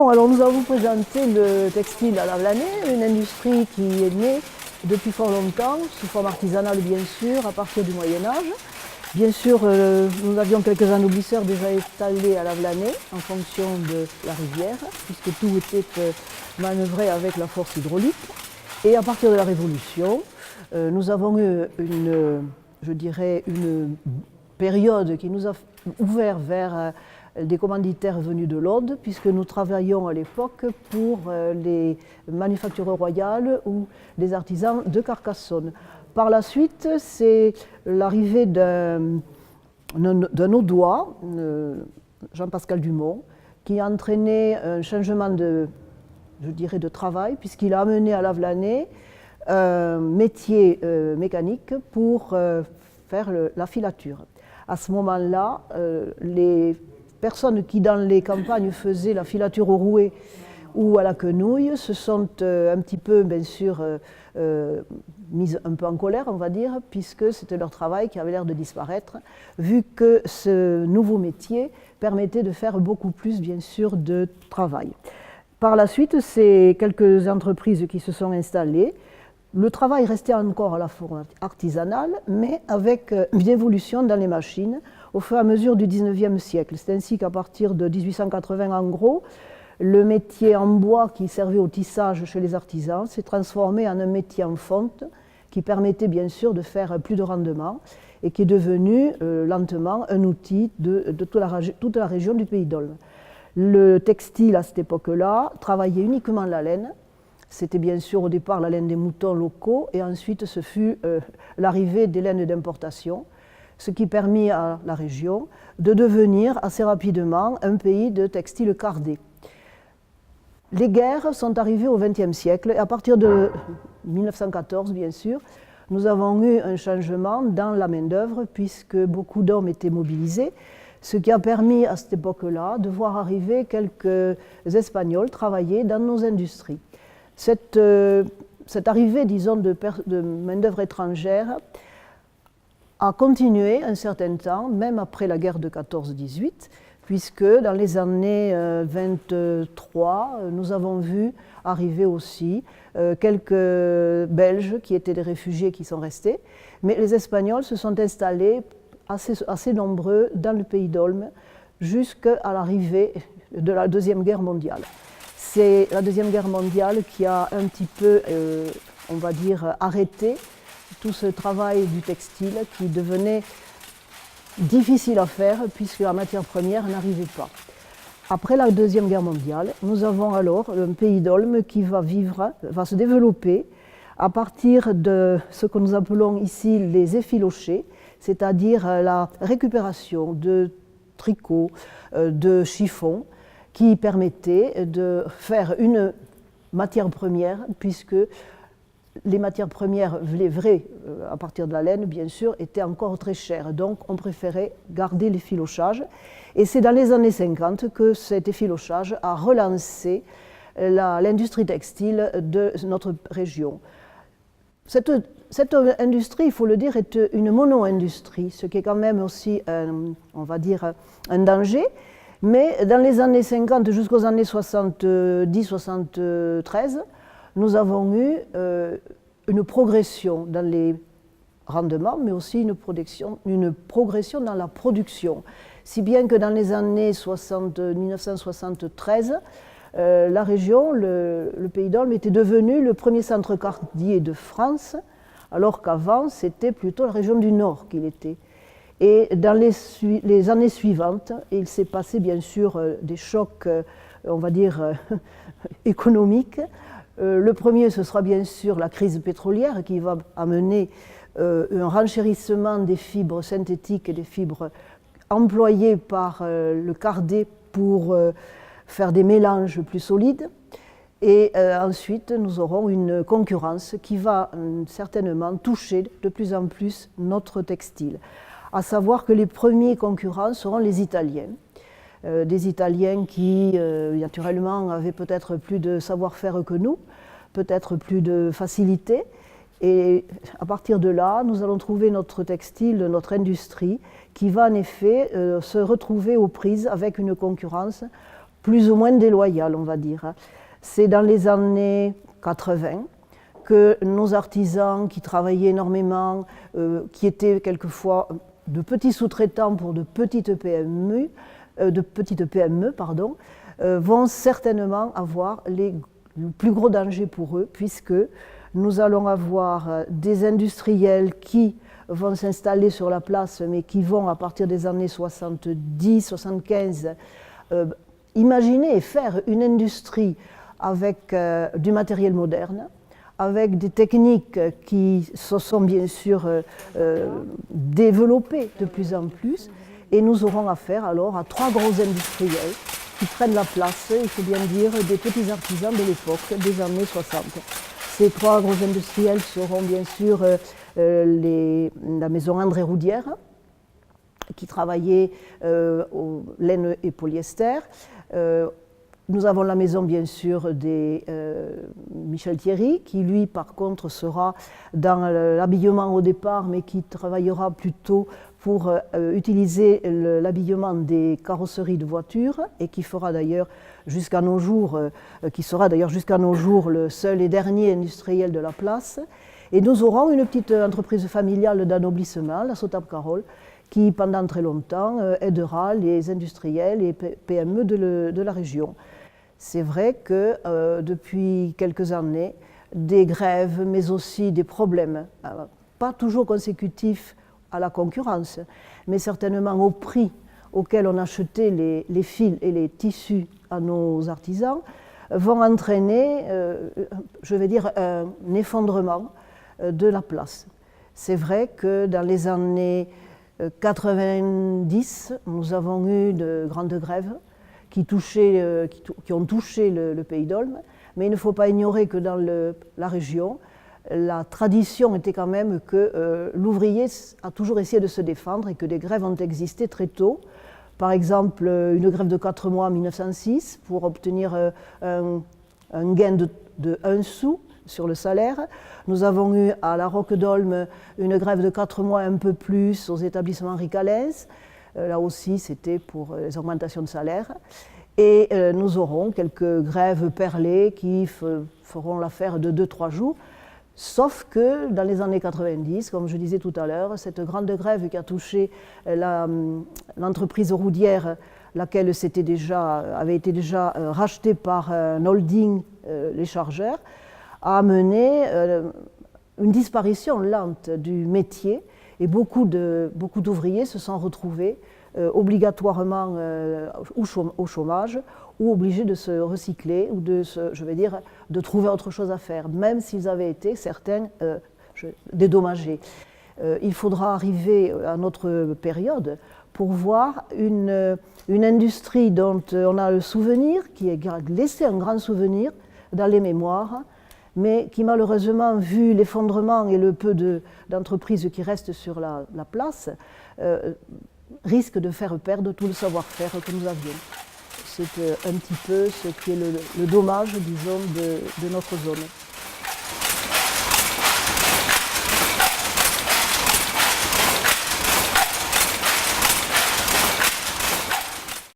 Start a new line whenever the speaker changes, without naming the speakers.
Alors nous allons vous présenter le textile à Lavelanet, une industrie qui est née depuis fort longtemps, sous forme artisanale bien sûr, à partir du Moyen-Âge. Bien sûr, nous avions quelques anoblisseurs déjà installés à Lavelanet en fonction de la rivière, puisque tout était manœuvré avec la force hydraulique. Et à partir de la Révolution, nous avons eu une période qui nous a ouvert vers des commanditaires venus de l'Aude, puisque nous travaillions à l'époque pour les manufactures royales ou les artisans de Carcassonne. Par la suite, c'est l'arrivée d'un Audois, Jean-Pascal Dumont, qui a entraîné un changement de travail, puisqu'il a amené à Lavelanet un métier mécanique pour faire la filature. À ce moment-là, les personnes qui dans les campagnes faisaient la filature au rouet ou à la quenouille se sont un petit peu, bien sûr, mises un peu en colère, on va dire, puisque c'était leur travail qui avait l'air de disparaître, vu que ce nouveau métier permettait de faire beaucoup plus, bien sûr, de travail. Par la suite, c'est quelques entreprises qui se sont installées. Le travail restait encore à la forme artisanale, mais avec une évolution dans les machines au fur et à mesure du 19e siècle. C'est ainsi qu'à partir de 1880, en gros, le métier en bois qui servait au tissage chez les artisans s'est transformé en un métier en fonte qui permettait bien sûr de faire plus de rendement et qui est devenu lentement un outil de toute la région du Pays d'Aulne. Le textile à cette époque-là travaillait uniquement la laine. C'était bien sûr au départ la laine des moutons locaux et ensuite ce fut l'arrivée des laines d'importation, ce qui permit à la région de devenir assez rapidement un pays de textile cardé. Les guerres sont arrivées au XXe siècle et à partir de 1914, bien sûr, nous avons eu un changement dans la main-d'œuvre puisque beaucoup d'hommes étaient mobilisés, ce qui a permis à cette époque-là de voir arriver quelques Espagnols travailler dans nos industries. Cette arrivée, disons, de main-d'œuvre étrangère a continué un certain temps, même après la guerre de 14-18, puisque dans les années 23, nous avons vu arriver aussi quelques Belges qui étaient des réfugiés qui sont restés, mais les Espagnols se sont installés assez nombreux dans le Pays d'Aulne jusqu'à l'arrivée de la Deuxième Guerre mondiale. C'est la Deuxième Guerre mondiale qui a un petit peu, on va dire, arrêté tout ce travail du textile qui devenait difficile à faire puisque la matière première n'arrivait pas. Après la Deuxième Guerre mondiale, nous avons alors un Pays d'Aulne qui va se développer à partir de ce que nous appelons ici les effilochés, c'est-à-dire la récupération de tricots, de chiffons, qui permettait de faire une matière première, puisque les matières premières, les vraies, à partir de la laine, bien sûr, étaient encore très chères. Donc, on préférait garder l'effilochage. Et c'est dans les années 50 que cet effilochage a relancé l'industrie textile de notre région. Cette industrie, il faut le dire, est une mono-industrie, ce qui est quand même aussi, on va dire, un danger. Mais dans les années 50 jusqu'aux années 70-73, nous avons eu une progression dans les rendements, mais aussi une progression dans la production. Si bien que dans les années 1973, la région, le Pays d'Aulne, était devenu le premier centre cardier de France, alors qu'avant, c'était plutôt la région du Nord qu'il était. Et dans les années suivantes, il s'est passé bien sûr des chocs, on va dire, économiques. Le premier, ce sera bien sûr la crise pétrolière qui va amener un renchérissement des fibres synthétiques et des fibres employées par le cardé pour faire des mélanges plus solides. Et ensuite, nous aurons une concurrence qui va certainement toucher de plus en plus notre textile. À savoir que les premiers concurrents seront les Italiens. Des Italiens qui, naturellement, avaient peut-être plus de savoir-faire que nous, peut-être plus de facilité. Et à partir de là, nous allons trouver notre textile, notre industrie, qui va en effet se retrouver aux prises avec une concurrence plus ou moins déloyale, on va dire. C'est dans les années 80 que nos artisans qui travaillaient énormément, qui étaient quelquefois de petits sous-traitants pour de petites PME, vont certainement avoir le plus gros danger pour eux, puisque nous allons avoir des industriels qui vont s'installer sur la place, mais qui vont, à partir des années 70-75, imaginer et faire une industrie avec du matériel moderne, avec des techniques qui se sont bien sûr développées de plus en plus, et nous aurons affaire alors à 3 gros industriels qui prennent la place, il faut bien dire, des petits artisans de l'époque, des années 60. Ces 3 gros industriels seront bien sûr la maison André Roudière, qui travaillait laine et polyester. Nous avons la maison, bien sûr, des Michel Thierry, qui, lui, par contre, sera dans l'habillement au départ, mais qui travaillera plutôt pour utiliser l'habillement des carrosseries de voitures, et qui fera d'ailleurs jusqu'à nos jours, le seul et dernier industriel de la place. Et nous aurons une petite entreprise familiale d'anoblissement, la Sotab Carole, qui, pendant très longtemps, aidera les industriels et PME de la région. C'est vrai que depuis quelques années, des grèves, mais aussi des problèmes, pas toujours consécutifs à la concurrence, mais certainement au prix auquel on achetait les fils et les tissus à nos artisans, vont entraîner, je vais dire, un effondrement de la place. C'est vrai que dans les années 90, nous avons eu de grandes grèves qui ont touché le pays d'Olme, mais il ne faut pas ignorer que dans la région, la tradition était quand même que l'ouvrier a toujours essayé de se défendre et que des grèves ont existé très tôt. Par exemple, une grève de 4 mois en 1906 pour obtenir un gain de 1 sou sur le salaire. Nous avons eu à la Roque d'Olme une grève de 4 mois un peu plus aux établissements Ricalès. Là aussi, c'était pour les augmentations de salaire. Et nous aurons quelques grèves perlées qui feront l'affaire de 2-3 jours. Sauf que dans les années 90, comme je disais tout à l'heure, cette grande grève qui a touché l'entreprise roudière, laquelle avait été déjà rachetée par un holding, les chargeurs, a amené une disparition lente du métier, et beaucoup d'ouvriers se sont retrouvés obligatoirement au chômage ou obligés de se recycler ou de trouver autre chose à faire, même s'ils avaient été certains dédommagés. Il faudra arriver à notre période pour voir une industrie dont on a le souvenir, qui a laissé un grand souvenir dans les mémoires, mais qui malheureusement, vu l'effondrement et le peu d'entreprises qui restent sur la place, risque de faire perdre tout le savoir-faire que nous avions. C'est un petit peu ce qui est le dommage, disons, de notre zone.